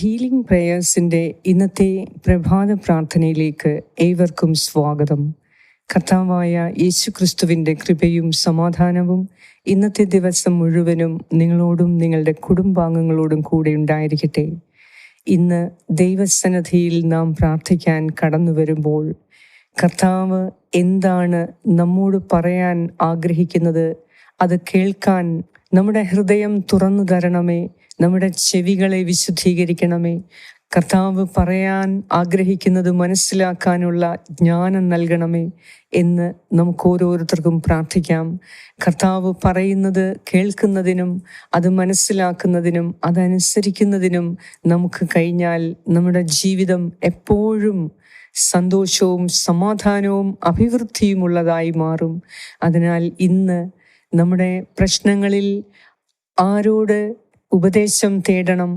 Healing പ്രേയേഴ്സിൻ്റെ ഇന്നത്തെ പ്രഭാത പ്രാർത്ഥനയിലേക്ക് ഏവർക്കും സ്വാഗതം. കർത്താവായ യേശുക്രിസ്തുവിൻ്റെ കൃപയും സമാധാനവും ഇന്നത്തെ ദിവസം മുഴുവനും നിങ്ങളോടും നിങ്ങളുടെ കുടുംബാംഗങ്ങളോടും കൂടെ ഉണ്ടായിരിക്കട്ടെ. ഇന്ന് ദൈവസന്നിധിയിൽ നാം പ്രാർത്ഥിക്കാൻ കടന്നു വരുമ്പോൾ കർത്താവ് എന്താണ് നമ്മോട് പറയാൻ ആഗ്രഹിക്കുന്നത് അത് കേൾക്കാൻ നമ്മുടെ ഹൃദയം തുറന്നു തരണമേ, നമ്മുടെ ചെവികളെ വിശുദ്ധീകരിക്കണമേ. കർത്താവ് പറയാൻ ആഗ്രഹിക്കുന്നത് മനസ്സിലാക്കാനുള്ള ജ്ഞാനം നൽകണമേ എന്ന് നമുക്ക് ഓരോരുത്തർക്കും പ്രാർത്ഥിക്കാം. കർത്താവ് പറയുന്നത് കേൾക്കുന്നതിനും അത് മനസ്സിലാക്കുന്നതിനും അതനുസരിക്കുന്നതിനും നമുക്ക് കഴിഞ്ഞാൽ നമ്മുടെ ജീവിതം എപ്പോഴും സന്തോഷവും സമാധാനവും അഭിവൃദ്ധിയുമുള്ളതായി മാറും. അതിനാൽ ഇന്ന് നമ്മുടെ പ്രശ്നങ്ങളിൽ ആരോട് ഉപദേശം തേടണം,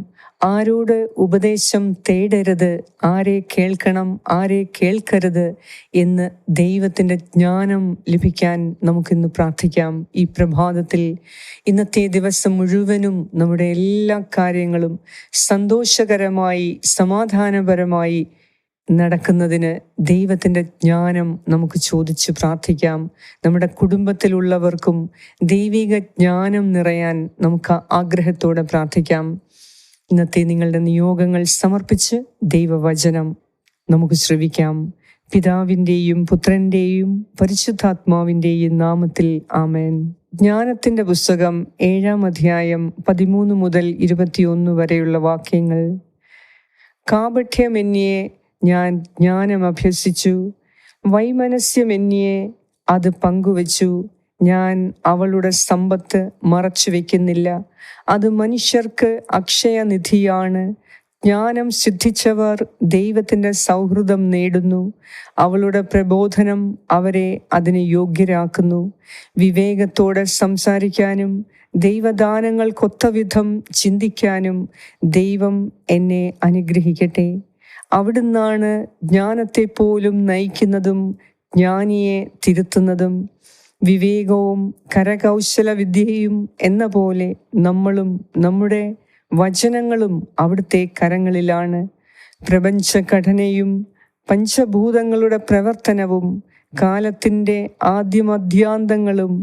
ആരോട് ഉപദേശം തേടരുത്, ആരെ കേൾക്കണം, ആരെ കേൾക്കരുത് എന്ന് ദൈവത്തിൻ്റെ ജ്ഞാനം ലഭിക്കാൻ നമുക്കിന്ന് പ്രാർത്ഥിക്കാം. ഈ പ്രഭാതത്തിൽ ഇന്നത്തെ ദിവസം മുഴുവനും നമ്മുടെ എല്ലാ കാര്യങ്ങളും സന്തോഷകരമായി സമാധാനപരമായി നടക്കുന്നതിന് ദൈവത്തിൻ്റെ ജ്ഞാനം നമുക്ക് ചോദിച്ച് പ്രാർത്ഥിക്കാം. നമ്മുടെ കുടുംബത്തിലുള്ളവർക്കും ദൈവിക ജ്ഞാനം നിറയാൻ നമുക്ക് ആഗ്രഹത്തോടെ പ്രാർത്ഥിക്കാം. ഇന്നത്തെ നിങ്ങളുടെ നിയോഗങ്ങൾ സമർപ്പിച്ച് ദൈവവചനം നമുക്ക് ശ്രവിക്കാം. പിതാവിൻ്റെയും പുത്രൻ്റെയും പരിശുദ്ധാത്മാവിൻ്റെയും നാമത്തിൽ ആമേൻ. ജ്ഞാനത്തിൻ്റെ പുസ്തകം 7-ാം അധ്യായം 13 മുതൽ 21 വരെയുള്ള വാക്യങ്ങൾ. കാപഠ്യമെന്നിയെ ഞാൻ ജ്ഞാനം അഭ്യസിച്ചു, വൈമനസ്യമെന്നിയെ അത് പങ്കുവച്ചു. ഞാൻ അവളുടെ സമ്പത്ത് മറച്ചു വയ്ക്കുന്നില്ല, അത് മനുഷ്യർക്ക് അക്ഷയനിധിയാണ്. ജ്ഞാനം സിദ്ധിച്ചവർ ദൈവത്തിൻ്റെ സൗഹൃദം നേടുന്നു, അവളുടെ പ്രബോധനം അവരെ അതിന് യോഗ്യരാക്കുന്നു. വിവേകത്തോടെ സംസാരിക്കാനും ദൈവദാനങ്ങൾക്കൊത്തവിധം ചിന്തിക്കാനും ദൈവം എന്നെ അനുഗ്രഹിക്കട്ടെ. അവിടുന്നാണ് ജ്ഞാനത്തെപ്പോലും നയിക്കുന്നതും ജ്ഞാനിയെ തിരുത്തുന്നതും. വിവേകവും കരകൗശല വിദ്യയും എന്ന പോലെ നമ്മളും നമ്മുടെ വചനങ്ങളും അവിടുത്തെ കരങ്ങളിലാണ്. പ്രപഞ്ചഘടനയും പഞ്ചഭൂതങ്ങളുടെ പ്രവർത്തനവും കാലത്തിൻ്റെ ആദ്യമധ്യാന്തങ്ങളും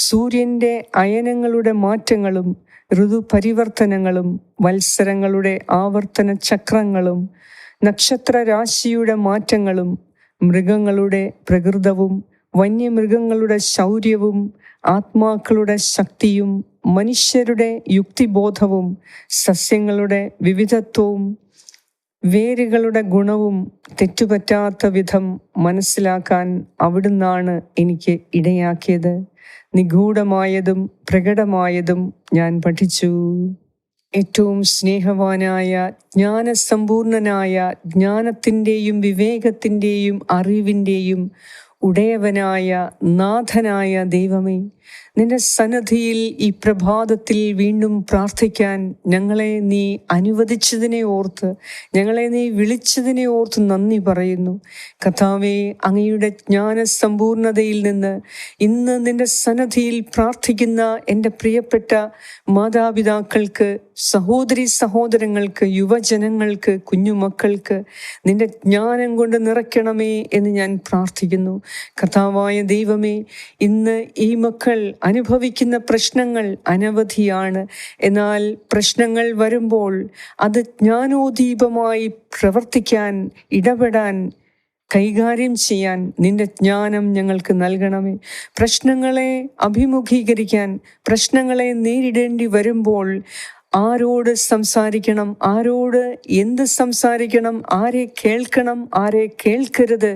സൂര്യൻ്റെ അയനങ്ങളുടെ മാറ്റങ്ങളും ഋതുപരിവർത്തനങ്ങളും വത്സരങ്ങളുടെ ആവർത്തന ചക്രങ്ങളും നക്ഷത്രരാശിയുടെ മാറ്റങ്ങളും മൃഗങ്ങളുടെ പ്രകൃതവും വന്യമൃഗങ്ങളുടെ ശൗര്യവും ആത്മാക്കളുടെ ശക്തിയും മനുഷ്യരുടെ യുക്തിബോധവും സസ്യങ്ങളുടെ വിവിധത്വവും വേരുകളുടെ ഗുണവും തെറ്റുപറ്റാത്ത വിധം മനസ്സിലാക്കാൻ അവിടുന്നാണ് എനിക്ക് ഇടയാക്കിയത്. നിഗൂഢമായതും പ്രകടമായതും ഞാൻ പഠിച്ചു. ഏറ്റവും സ്നേഹവാനായ ജ്ഞാനസമ്പൂർണനായ ജ്ഞാനത്തിൻ്റെയും വിവേകത്തിൻ്റെയും അറിവിൻ്റെയും ഉടയവനായ നാഥനായ ദൈവമേ, നിന്റെ സന്നിധിയിൽ ഈ പ്രഭാതത്തിൽ വീണ്ടും പ്രാർത്ഥിക്കാൻ ഞങ്ങളെ നീ അനുവദിച്ചതിനെ ഓർത്ത്, ഞങ്ങളെ നീ വിളിച്ചതിനെ ഓർത്ത് നന്ദി പറയുന്നു. കർത്താവേ, അങ്ങയുടെ ജ്ഞാനസമ്പൂർണതയിൽ നിന്ന് ഇന്ന് നിന്റെ സന്നിധിയിൽ പ്രാർത്ഥിക്കുന്ന എൻ്റെ പ്രിയപ്പെട്ട മാതാപിതാക്കൾക്ക്, സഹോദരി സഹോദരങ്ങൾക്ക്, യുവജനങ്ങൾക്ക്, കുഞ്ഞുമക്കൾക്ക് നിന്റെ ജ്ഞാനം കൊണ്ട് നിറയ്ക്കണമേ എന്ന് ഞാൻ പ്രാർത്ഥിക്കുന്നു. കർത്താവായ ദൈവമേ, ഇന്ന് ഈ മക്കൾ അനുഭവിക്കുന്ന പ്രശ്നങ്ങൾ അനവധിയാണ്. എന്നാൽ പ്രശ്നങ്ങൾ വരുമ്പോൾ അത് ജ്ഞാനോദീപമായി പ്രവർത്തിക്കാൻ, ഇടപെടാൻ, കൈകാര്യം ചെയ്യാൻ നിന്റെ ജ്ഞാനം ഞങ്ങൾക്ക് നൽകണമേ. പ്രശ്നങ്ങളെ അഭിമുഖീകരിക്കാൻ, പ്രശ്നങ്ങളെ നേരിടേണ്ടി വരുമ്പോൾ ആരോട് സംസാരിക്കണം, ആരോട് എന്ത് സംസാരിക്കണം, ആരെ കേൾക്കണം, ആരെ കേൾക്കരുത്,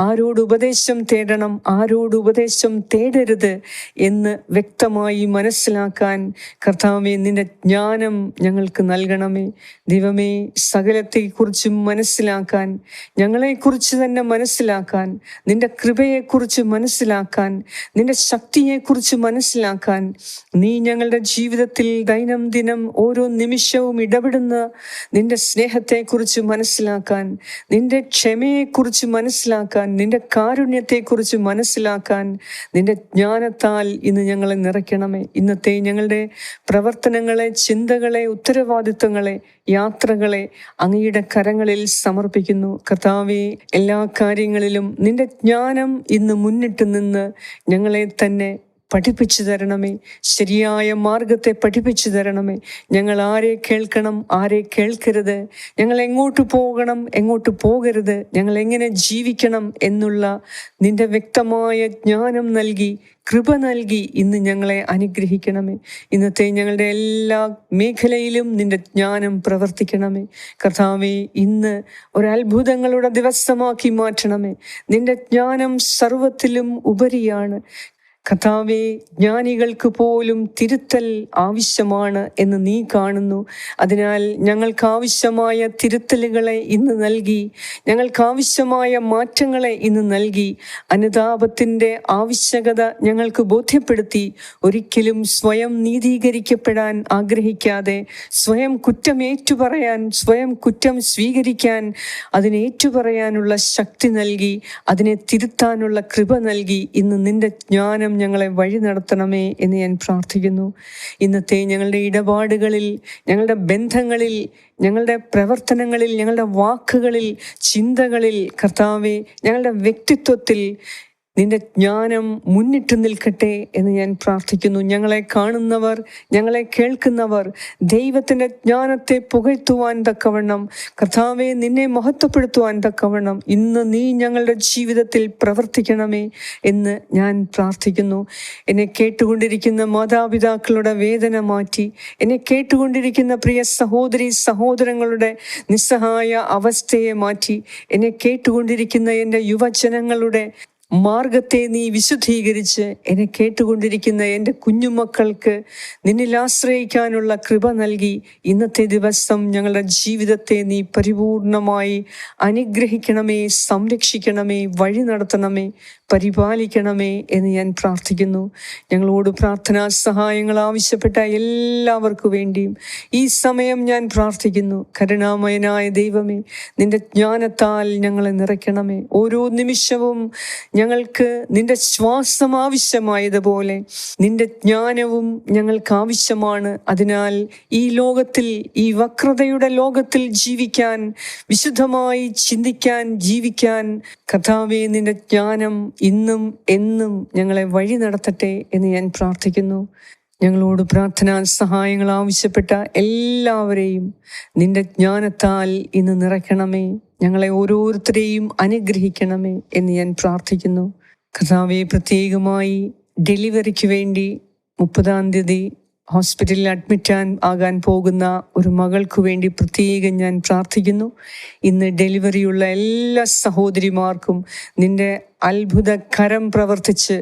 ആരോട് ഉപദേശം തേടണം, ആരോട് ഉപദേശം തേടരുത് എന്ന് വ്യക്തമായി മനസ്സിലാക്കാൻ കർത്താവേ നിന്റെ ജ്ഞാനം ഞങ്ങൾക്ക് നൽകണമേ. ദൈവമേ, സകലത്തെക്കുറിച്ചും മനസ്സിലാക്കാൻ, ഞങ്ങളെക്കുറിച്ച് തന്നെ മനസ്സിലാക്കാൻ, നിന്റെ കൃപയെക്കുറിച്ച് മനസ്സിലാക്കാൻ, നിന്റെ ശക്തിയെക്കുറിച്ച് മനസ്സിലാക്കാൻ നീ ഞങ്ങളുടെ ജീവിതത്തിൽ ദൈനംദിനം ഓരോ നിമിഷവും ഇടപെടുന്ന നിന്റെ സ്നേഹത്തെക്കുറിച്ച് മനസ്സിലാക്കാൻ, നിന്റെ ക്ഷമയെക്കുറിച്ച് മനസ്സിലാക്കാൻ, നിന്റെ കാരുണ്യത്തെക്കുറിച്ച് മനസ്സിലാക്കാൻ നിന്റെ ജ്ഞാനത്താൽ ഇന്ന് ഞങ്ങളെ നിറയ്ക്കണമേ. ഇന്നത്തെ ഞങ്ങളുടെ പ്രവർത്തനങ്ങളെ, ചിന്തകളെ, ഉത്തരവാദിത്വങ്ങളെ, യാത്രകളെ അങ്ങയുടെ കരങ്ങളിൽ സമർപ്പിക്കുന്നു. കർത്താവേ, എല്ലാ കാര്യങ്ങളിലും നിന്റെ ജ്ഞാനം ഇന്ന് മുന്നിട്ട് നിന്ന് ഞങ്ങളെ തന്നെ പഠിപ്പിച്ചു തരണമേ. ശരിയായ മാർഗത്തെ പഠിപ്പിച്ചു തരണമേ. ഞങ്ങൾ ആരെ കേൾക്കണം, ആരെ കേൾക്കരുത്, ഞങ്ങൾ എങ്ങോട്ട് പോകണം, എങ്ങോട്ട് പോകരുത്, ഞങ്ങൾ എങ്ങനെ ജീവിക്കണം എന്നുള്ള നിന്റെ വ്യക്തമായ ജ്ഞാനം നൽകി, കൃപ നൽകി ഇന്ന് ഞങ്ങളെ അനുഗ്രഹിക്കണമേ. ഇന്നത്തെ ഞങ്ങളുടെ എല്ലാ മേഖലയിലും നിന്റെ ജ്ഞാനം പ്രവർത്തിക്കണമേ. കർത്താവേ, ഇന്ന് ഒരത്ഭുതങ്ങളുടെ ദിവസമാക്കി മാറ്റണമേ. നിന്റെ ജ്ഞാനം സർവത്തിലും ഉപരിയാണ്. കർത്താവേ, ജ്ഞാനികൾക്ക് പോലും തിരുത്തൽ ആവശ്യമാണ് എന്ന് നീ കാണുന്നു. അതിനാൽ ഞങ്ങൾക്ക് ആവശ്യമായ തിരുത്തലുകളെ ഇന്ന് നൽകി, ഞങ്ങൾക്ക് ആവശ്യമായ മാറ്റങ്ങളെ ഇന്ന് നൽകി, അനുതാപത്തിൻ്റെ ആവശ്യകത ഞങ്ങൾക്ക് ബോധ്യപ്പെടുത്തി, ഒരിക്കലും സ്വയം നീതീകരിക്കപ്പെടാൻ ആഗ്രഹിക്കാതെ സ്വയം കുറ്റം ഏറ്റുപറയാൻ, സ്വയം കുറ്റം സ്വീകരിക്കാൻ, അതിനെ ഏറ്റുപറയാനുള്ള ശക്തി നൽകി, അതിനെ തിരുത്താനുള്ള കൃപ നൽകി ഇന്ന് നിന്റെ ജ്ഞാനം ഞങ്ങളെ വഴി നടത്തണമേ എന്ന് ഞാൻ പ്രാർത്ഥിക്കുന്നു. ഇന്നത്തെ ഞങ്ങളുടെ ഇടപാടുകളിൽ, ഞങ്ങളുടെ ബന്ധങ്ങളിൽ, ഞങ്ങളുടെ പ്രവർത്തനങ്ങളിൽ, ഞങ്ങളുടെ വാക്കുകളിൽ, ചിന്തകളിൽ, കർത്താവേ, ഞങ്ങളുടെ വ്യക്തിത്വത്തിൽ നിന്റെ ജ്ഞാനം മുന്നിട്ട് നിൽക്കട്ടെ എന്ന് ഞാൻ പ്രാർത്ഥിക്കുന്നു. ഞങ്ങളെ കാണുന്നവർ, ഞങ്ങളെ കേൾക്കുന്നവർ ദൈവത്തിൻ്റെ ജ്ഞാനത്തെ പുകഴ്ത്തുവാൻ തക്കവണ്ണം, കർത്താവെ, നിന്നെ മഹത്വപ്പെടുത്തുവാൻ തക്കവണ്ണം ഇന്ന് നീ ഞങ്ങളുടെ ജീവിതത്തിൽ പ്രവർത്തിക്കണമേ എന്ന് ഞാൻ പ്രാർത്ഥിക്കുന്നു. എന്നെ കേട്ടുകൊണ്ടിരിക്കുന്ന മാതാപിതാക്കളുടെ വേദന മാറ്റി, എന്നെ കേട്ടുകൊണ്ടിരിക്കുന്ന പ്രിയ സഹോദരി സഹോദരങ്ങളുടെ നിസ്സഹായ അവസ്ഥയെ മാറ്റി, എന്നെ കേട്ടുകൊണ്ടിരിക്കുന്ന എൻ്റെ യുവജനങ്ങളുടെ മാർഗത്തെ നീ വിശുദ്ധീകരിച്ച് എന്നെ കേട്ടുകൊണ്ടിരിക്കുന്ന എൻ്റെ കുഞ്ഞുമക്കൾക്ക് നിന്നിൽ ആശ്രയിക്കാനുള്ള കൃപ നൽകി ഇന്നത്തെ ദിവസം ഞങ്ങളുടെ ജീവിതത്തെ നീ പരിപൂർണമായി അനുഗ്രഹിക്കണമേ, സംരക്ഷിക്കണമേ, വഴി നടത്തണമേ, പരിപാലിക്കണമേ എന്ന് ഞാൻ പ്രാർത്ഥിക്കുന്നു. ഞങ്ങളോട് പ്രാർത്ഥനാ സഹായങ്ങൾ ആവശ്യപ്പെട്ട എല്ലാവർക്കു വേണ്ടിയും ഈ സമയം ഞാൻ പ്രാർത്ഥിക്കുന്നു. കരുണാമയനായ ദൈവമേ, നിന്റെ ജ്ഞാനത്താൽ ഞങ്ങളെ നിറയ്ക്കണമേ. ഓരോ നിമിഷവും ഞങ്ങൾക്ക് നിന്റെ ശ്വാസം ആവശ്യമായതുപോലെ നിന്റെ ജ്ഞാനവും ഞങ്ങൾക്ക് ആവശ്യമാണ്. അതിനാൽ ഈ ലോകത്തിൽ, ഈ വക്രതയുടെ ലോകത്തിൽ ജീവിക്കാൻ, വിശുദ്ധമായി ചിന്തിക്കാൻ, ജീവിക്കാൻ കർത്താവേ, നിന്റെ ജ്ഞാനം ഇന്നും എന്നും ഞങ്ങളെ വഴി നടത്തട്ടെ എന്ന് ഞാൻ പ്രാർത്ഥിക്കുന്നു. ഞങ്ങളോട് പ്രാർത്ഥനാ സഹായങ്ങൾ ആവശ്യപ്പെട്ട എല്ലാവരെയും നിന്റെ ജ്ഞാനത്താൽ ഇന്ന് നിറയ്ക്കണമേ. ഞങ്ങളെ ഓരോരുത്തരെയും അനുഗ്രഹിക്കണമേ എന്ന് ഞാൻ പ്രാർത്ഥിക്കുന്നു. കർത്താവേ, പ്രത്യേകമായി ഡെലിവറിക്ക് വേണ്ടി 30-ാം തീയതി ഹോസ്പിറ്റലിൽ അഡ്മിറ്റ് ആകാൻ പോകുന്ന ഒരു മകൾക്ക് വേണ്ടി പ്രത്യേകം ഞാൻ പ്രാർത്ഥിക്കുന്നു. ഇന്ന് ഡെലിവറിയുള്ള എല്ലാ സഹോദരിമാർക്കും നിന്റെ അത്ഭുത കരം പ്രവർത്തിച്ച്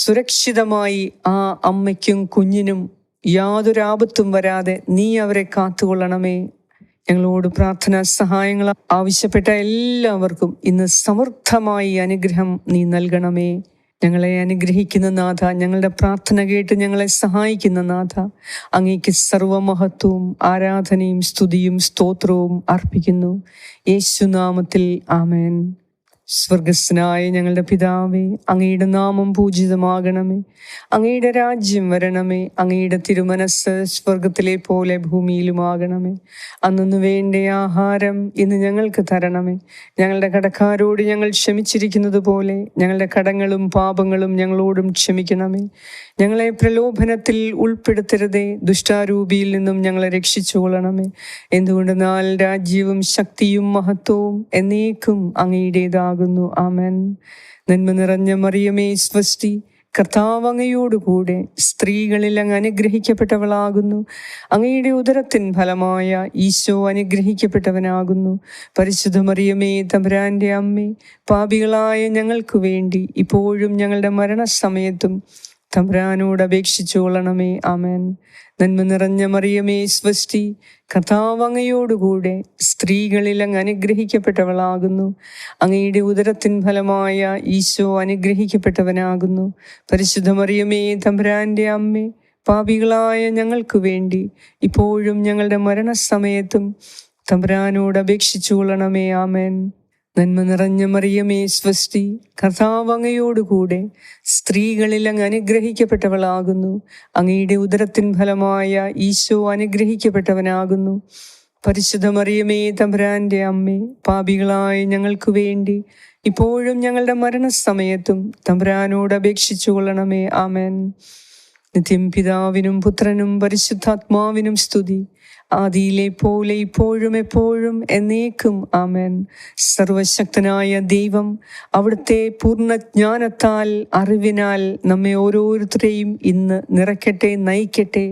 സുരക്ഷിതമായി ആ അമ്മയ്ക്കും കുഞ്ഞിനും യാതൊരു ആപത്തും വരാതെ നീ അവരെ കാത്തുകൊള്ളണമേ. ഞങ്ങളോട് പ്രാർത്ഥനാ സഹായങ്ങൾ ആവശ്യപ്പെട്ട എല്ലാവർക്കും ഇന്ന് സമൃദ്ധമായി അനുഗ്രഹം നീ നൽകണമേ. ഞങ്ങളെ അനുഗ്രഹിക്കുന്ന നാഥ, ഞങ്ങളുടെ പ്രാർത്ഥന കേട്ട് ഞങ്ങളെ സഹായിക്കുന്ന നാഥ, അങ്ങേക്ക് സർവമഹത്വവും ആരാധനയും സ്തുതിയും സ്തോത്രവും അർപ്പിക്കുന്നു. യേശുനാമത്തിൽ ആമേൻ. സ്വർഗസ്നായ ഞങ്ങളുടെ പിതാവേ, അങ്ങയുടെ നാമം പൂജിതമാകണമേ. അങ്ങയുടെ രാജ്യം വരണമേ. അങ്ങയുടെ തിരുമനസ് സ്വർഗത്തിലെ പോലെ ഭൂമിയിലുമാകണമേ. അന്നു വേണ്ട ആഹാരം ഇന്ന് ഞങ്ങൾക്ക് തരണമേ. ഞങ്ങളുടെ കടക്കാരോട് ഞങ്ങൾ ക്ഷമിച്ചിരിക്കുന്നത് പോലെ ഞങ്ങളുടെ കടങ്ങളും പാപങ്ങളും ഞങ്ങളോടും ക്ഷമിക്കണമേ. ഞങ്ങളെ പ്രലോഭനത്തിൽ ഉൾപ്പെടുത്തരുതേ, ദുഷ്ടാരൂപിയിൽ നിന്നും ഞങ്ങളെ രക്ഷിച്ചുകൊള്ളണമേ. എന്തുകൊണ്ടെന്നാൽ രാജ്യവും ശക്തിയും മഹത്വവും എന്നേക്കും അങ്ങയുടേതാകുന്നു. ആമേൻ. നന്മ നിറഞ്ഞ മറിയമേ, സ്വസ്തി, കർത്താവ് അങ്ങയോടുകൂടെ സ്ത്രീകളിൽ അങ്ങ് അനുഗ്രഹിക്കപ്പെട്ടവളാകുന്നു. അങ്ങയുടെ ഉദരത്തിൻ ഫലമായ ഈശോ അനുഗ്രഹിക്കപ്പെട്ടവനാകുന്നു. പരിശുദ്ധ മറിയമേ, തമ്പുരാന്റെ അമ്മേ, പാപികളായ ഞങ്ങൾക്ക് വേണ്ടി ഇപ്പോഴും ഞങ്ങളുടെ മരണസമയത്തും തമ്പുരാനോട് അപേക്ഷിച്ചു കൊള്ളണമേ. ആമേൻ. നന്മ നിറഞ്ഞ മറിയമേ, സ്വസ്തി, കർത്താവ് അങ്ങയോടുകൂടെ സ്ത്രീകളിൽ അങ്ങ് അനുഗ്രഹിക്കപ്പെട്ടവളാകുന്നു. അങ്ങയുടെ ഉദരത്തിൻ ഫലമായ ഈശോ അനുഗ്രഹിക്കപ്പെട്ടവനാകുന്നു. പരിശുദ്ധ മറിയമേ, തമ്പുരാന്റെ അമ്മേ, പാപികളായ ഞങ്ങൾക്ക് വേണ്ടി ഇപ്പോഴും ഞങ്ങളുടെ മരണസമയത്തും തമ്പുരാനോട് അപേക്ഷിച്ചു കൊള്ളണമേ. ആമേൻ. നന്മ നിറഞ്ഞ മറിയമേ സ്വസ്തി, കർത്താവ് അങ്ങയോടുകൂടെ സ്ത്രീകളിൽ അങ്ങ് അനുഗ്രഹിക്കപ്പെട്ടവളാകുന്നു. അങ്ങയുടെ ഉദരത്തിൻ ഫലമായ ഈശോ അനുഗ്രഹിക്കപ്പെട്ടവനാകുന്നു. പരിശുദ്ധ മറിയമേ തമ്പുരാന്റെ അമ്മേ, പാപികളായ ഞങ്ങൾക്ക് വേണ്ടി ഇപ്പോഴും ഞങ്ങളുടെ മരണസമയത്തും തമ്പുരാനോട് അപേക്ഷിച്ചു കൊള്ളണമേ. ആമേൻ. നിത്യം പിതാവിനും പുത്രനും പരിശുദ്ധാത്മാവിനും സ്തുതി, ആദിയിലെ പോലെ ഇപ്പോഴും എപ്പോഴും എന്നേക്കും. ആമേൻ. സർവശക്തനായ ദൈവം അവിടുത്തെ പൂർണ്ണജ്ഞാനത്താൽ അറിവിനാൽ നമ്മെ ഓരോരുത്തരെയും ഇന്ന് നിറയ്ക്കട്ടെ, നയിക്കട്ടെ.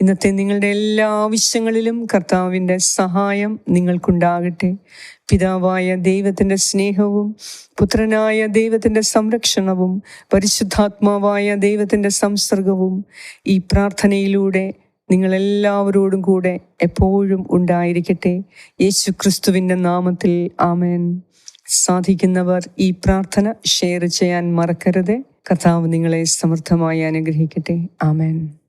ഇന്നത്തെ നിങ്ങളുടെ എല്ലാ ആവശ്യങ്ങളിലും കർത്താവിൻ്റെ സഹായം നിങ്ങൾക്കുണ്ടാകട്ടെ. പിതാവായ ദൈവത്തിൻ്റെ സ്നേഹവും പുത്രനായ ദൈവത്തിൻ്റെ സംരക്ഷണവും പരിശുദ്ധാത്മാവായ ദൈവത്തിൻ്റെ സംസർഗവും ഈ പ്രാർത്ഥനയിലൂടെ നിങ്ങളെല്ലാവരോടും കൂടെ എപ്പോഴും ഉണ്ടായിരിക്കട്ടെ. യേശു ക്രിസ്തുവിൻ്റെ നാമത്തിൽ ആമേൻ. സാധിക്കുന്നവർ ഈ പ്രാർത്ഥന ഷെയർ ചെയ്യാൻ മറക്കരുത്. കർത്താവ് നിങ്ങളെ സമൃദ്ധമായി അനുഗ്രഹിക്കട്ടെ. ആമേൻ.